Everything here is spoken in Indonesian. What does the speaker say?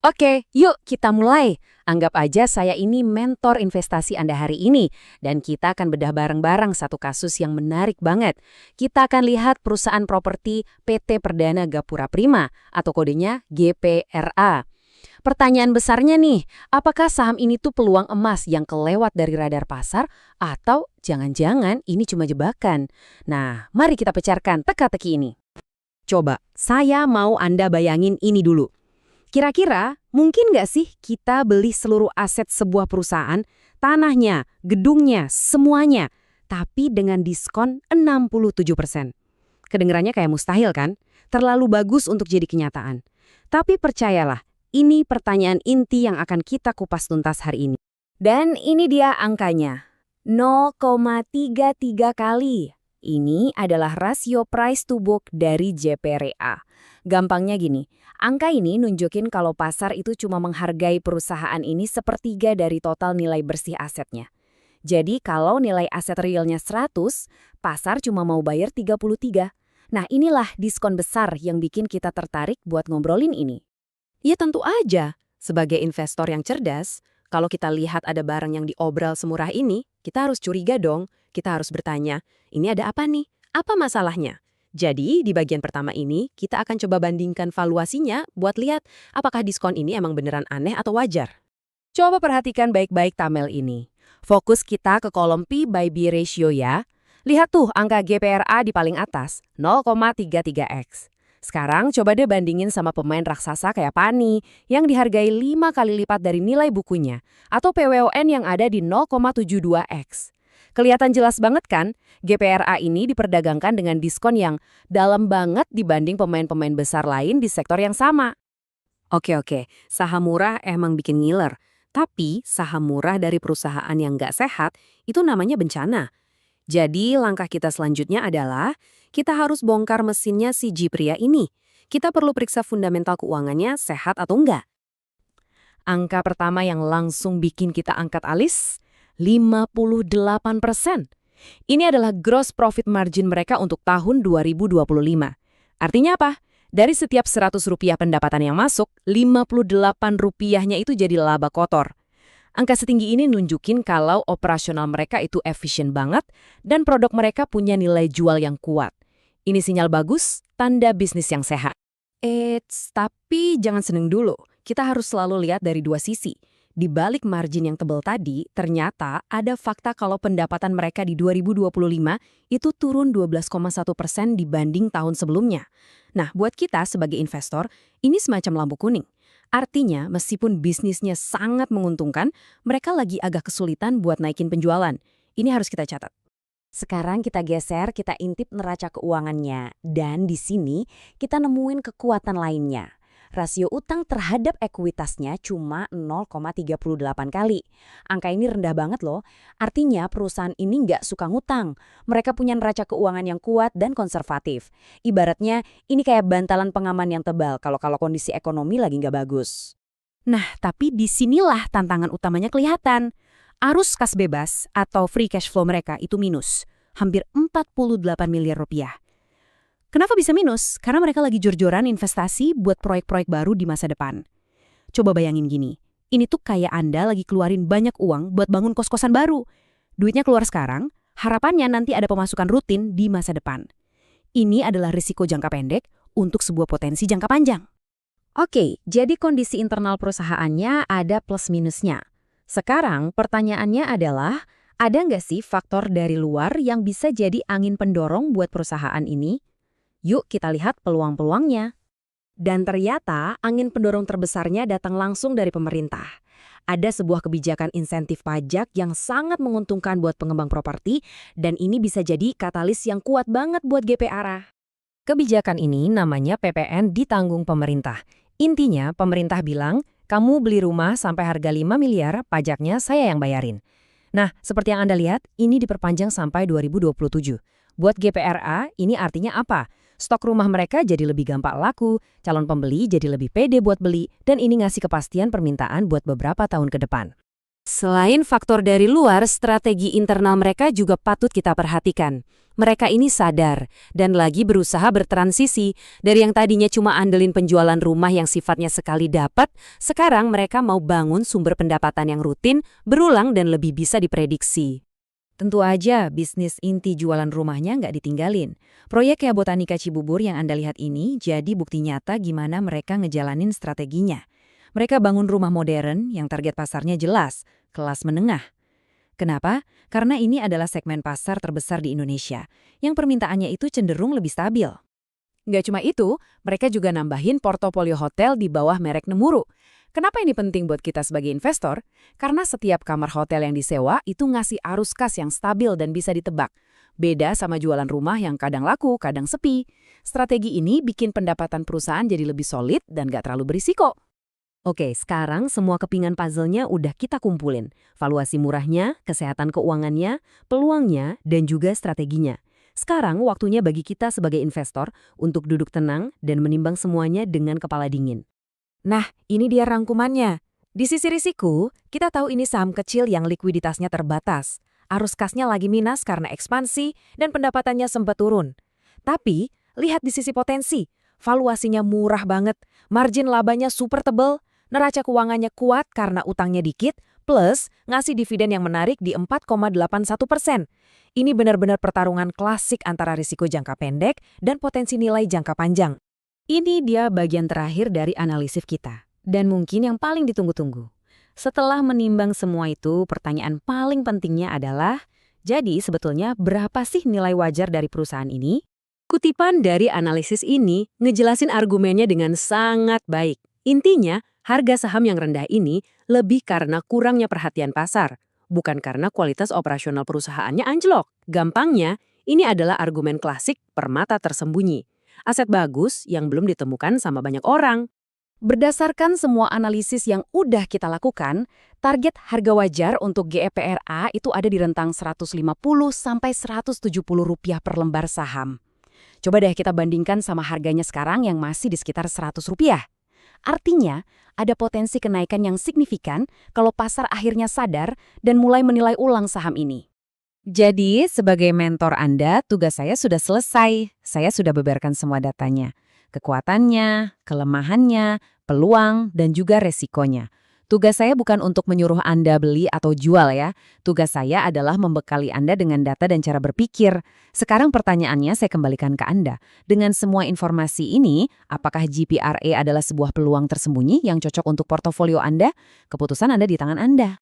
Oke, yuk kita mulai. Anggap aja saya ini mentor investasi Anda hari ini, dan kita akan bedah bareng-bareng satu kasus yang menarik banget. Kita akan lihat perusahaan properti PT Perdana Gapura Prima, atau kodenya GPRA. Pertanyaan besarnya nih, apakah saham ini tuh peluang emas yang kelewat dari radar pasar, atau jangan-jangan ini cuma jebakan? Nah, mari kita pecarkan teka-teki ini. Coba, saya mau Anda bayangin ini dulu. Kira-kira mungkin nggak sih kita beli seluruh aset sebuah perusahaan, tanahnya, gedungnya, semuanya, tapi dengan diskon 67%? Kedengarannya kayak mustahil kan? Terlalu bagus untuk jadi kenyataan. Tapi percayalah, ini pertanyaan inti yang akan kita kupas tuntas hari ini. Dan ini dia angkanya, 0,33 kali. Ini adalah rasio price to book dari JPRA. Gampangnya gini, angka ini nunjukin kalau pasar itu cuma menghargai perusahaan ini sepertiga dari total nilai bersih asetnya. Jadi kalau nilai aset realnya 100, pasar cuma mau bayar 33. Nah inilah diskon besar yang bikin kita tertarik buat ngobrolin ini. Ya tentu aja, sebagai investor yang cerdas, kalau kita lihat ada barang yang diobral semurah ini, kita harus curiga dong. Kita harus bertanya, ini ada apa nih? Apa masalahnya? Jadi, di bagian pertama ini, kita akan coba bandingkan valuasinya buat lihat apakah diskon ini emang beneran aneh atau wajar. Coba perhatikan baik-baik tabel ini. Fokus kita ke kolom P by B ratio ya. Lihat tuh angka GPRA di paling atas, 0,33x. Sekarang coba deh bandingin sama pemain raksasa kayak Pani yang dihargai 5 kali lipat dari nilai bukunya, atau PWON yang ada di 0,72x. Kelihatan jelas banget kan, GPRA ini diperdagangkan dengan diskon yang dalam banget dibanding pemain-pemain besar lain di sektor yang sama. Oke, saham murah emang bikin ngiler. Tapi saham murah dari perusahaan yang nggak sehat itu namanya bencana. Jadi langkah kita selanjutnya adalah kita harus bongkar mesinnya si Jipria ini. Kita perlu periksa fundamental keuangannya sehat atau enggak. Angka pertama yang langsung bikin kita angkat alis, 58%. Ini adalah gross profit margin mereka untuk tahun 2025. Artinya apa? Dari setiap Rp100 pendapatan yang masuk, Rp58-nya itu jadi laba kotor. Angka setinggi ini nunjukin kalau operasional mereka itu efisien banget dan produk mereka punya nilai jual yang kuat. Ini sinyal bagus, tanda bisnis yang sehat. Tapi jangan seneng dulu. Kita harus selalu lihat dari dua sisi. Di balik margin yang tebal tadi, ternyata ada fakta kalau pendapatan mereka di 2025 itu turun 12,1% dibanding tahun sebelumnya. Nah, buat kita sebagai investor, ini semacam lampu kuning. Artinya, meskipun bisnisnya sangat menguntungkan, mereka lagi agak kesulitan buat naikin penjualan. Ini harus kita catat. Sekarang kita geser, kita intip neraca keuangannya. Dan di sini kita nemuin kekuatan lainnya. Rasio utang terhadap ekuitasnya cuma 0,38 kali. Angka ini rendah banget loh. Artinya perusahaan ini nggak suka ngutang. Mereka punya neraca keuangan yang kuat dan konservatif. Ibaratnya ini kayak bantalan pengaman yang tebal kalau kondisi ekonomi lagi nggak bagus. Nah, tapi disinilah tantangan utamanya kelihatan. Arus kas bebas atau free cash flow mereka itu minus. Hampir 48 miliar rupiah. Kenapa bisa minus? Karena mereka lagi jor-joran investasi buat proyek-proyek baru di masa depan. Coba bayangin gini, ini tuh kayak Anda lagi keluarin banyak uang buat bangun kos-kosan baru. Duitnya keluar sekarang, harapannya nanti ada pemasukan rutin di masa depan. Ini adalah risiko jangka pendek untuk sebuah potensi jangka panjang. Oke, jadi kondisi internal perusahaannya ada plus minusnya. Sekarang pertanyaannya adalah, ada nggak sih faktor dari luar yang bisa jadi angin pendorong buat perusahaan ini? Yuk kita lihat peluang-peluangnya. Dan ternyata angin pendorong terbesarnya datang langsung dari pemerintah. Ada sebuah kebijakan insentif pajak yang sangat menguntungkan buat pengembang properti dan ini bisa jadi katalis yang kuat banget buat GPRA. Kebijakan ini namanya PPN ditanggung pemerintah. Intinya pemerintah bilang, kamu beli rumah sampai harga 5 miliar, pajaknya saya yang bayarin. Nah, seperti yang Anda lihat, ini diperpanjang sampai 2027. Buat GPRA, ini artinya apa? Stok rumah mereka jadi lebih gampang laku, calon pembeli jadi lebih pede buat beli, dan ini ngasih kepastian permintaan buat beberapa tahun ke depan. Selain faktor dari luar, strategi internal mereka juga patut kita perhatikan. Mereka ini sadar dan lagi berusaha bertransisi dari yang tadinya cuma andelin penjualan rumah yang sifatnya sekali dapat, sekarang mereka mau bangun sumber pendapatan yang rutin, berulang dan lebih bisa diprediksi. Tentu aja bisnis inti jualan rumahnya nggak ditinggalin. Proyek kayak Botanika Cibubur yang Anda lihat ini jadi bukti nyata gimana mereka ngejalanin strateginya. Mereka bangun rumah modern yang target pasarnya jelas, kelas menengah. Kenapa? Karena ini adalah segmen pasar terbesar di Indonesia, yang permintaannya itu cenderung lebih stabil. Nggak cuma itu, mereka juga nambahin portofolio hotel di bawah merek Nemuru. Kenapa ini penting buat kita sebagai investor? Karena setiap kamar hotel yang disewa itu ngasih arus kas yang stabil dan bisa ditebak. Beda sama jualan rumah yang kadang laku, kadang sepi. Strategi ini bikin pendapatan perusahaan jadi lebih solid dan nggak terlalu berisiko. Oke, sekarang semua kepingan puzzle-nya udah kita kumpulin. Valuasi murahnya, kesehatan keuangannya, peluangnya, dan juga strateginya. Sekarang waktunya bagi kita sebagai investor untuk duduk tenang dan menimbang semuanya dengan kepala dingin. Nah, ini dia rangkumannya. Di sisi risiko, kita tahu ini saham kecil yang likuiditasnya terbatas. Arus kasnya lagi minus karena ekspansi dan pendapatannya sempat turun. Tapi, lihat di sisi potensi. Valuasinya murah banget, margin labanya super tebal, neraca keuangannya kuat karena utangnya dikit, plus ngasih dividen yang menarik di 4,81%. Ini benar-benar pertarungan klasik antara risiko jangka pendek dan potensi nilai jangka panjang. Ini dia bagian terakhir dari analisis kita, dan mungkin yang paling ditunggu-tunggu. Setelah menimbang semua itu, pertanyaan paling pentingnya adalah, jadi sebetulnya berapa sih nilai wajar dari perusahaan ini? Kutipan dari analisis ini ngejelasin argumennya dengan sangat baik. Intinya, harga saham yang rendah ini lebih karena kurangnya perhatian pasar, bukan karena kualitas operasional perusahaannya anjlok. Gampangnya, ini adalah argumen klasik permata tersembunyi. Aset bagus yang belum ditemukan sama banyak orang. Berdasarkan semua analisis yang udah kita lakukan, target harga wajar untuk GEPRA itu ada di rentang Rp150–170 per lembar saham. Coba deh kita bandingkan sama harganya sekarang yang masih di sekitar Rp100. Artinya, ada potensi kenaikan yang signifikan kalau pasar akhirnya sadar dan mulai menilai ulang saham ini. Jadi, sebagai mentor Anda, tugas saya sudah selesai. Saya sudah beberkan semua datanya. Kekuatannya, kelemahannya, peluang, dan juga resikonya. Tugas saya bukan untuk menyuruh Anda beli atau jual ya. Tugas saya adalah membekali Anda dengan data dan cara berpikir. Sekarang pertanyaannya saya kembalikan ke Anda. Dengan semua informasi ini, apakah GPRA adalah sebuah peluang tersembunyi yang cocok untuk portofolio Anda? Keputusan Anda di tangan Anda.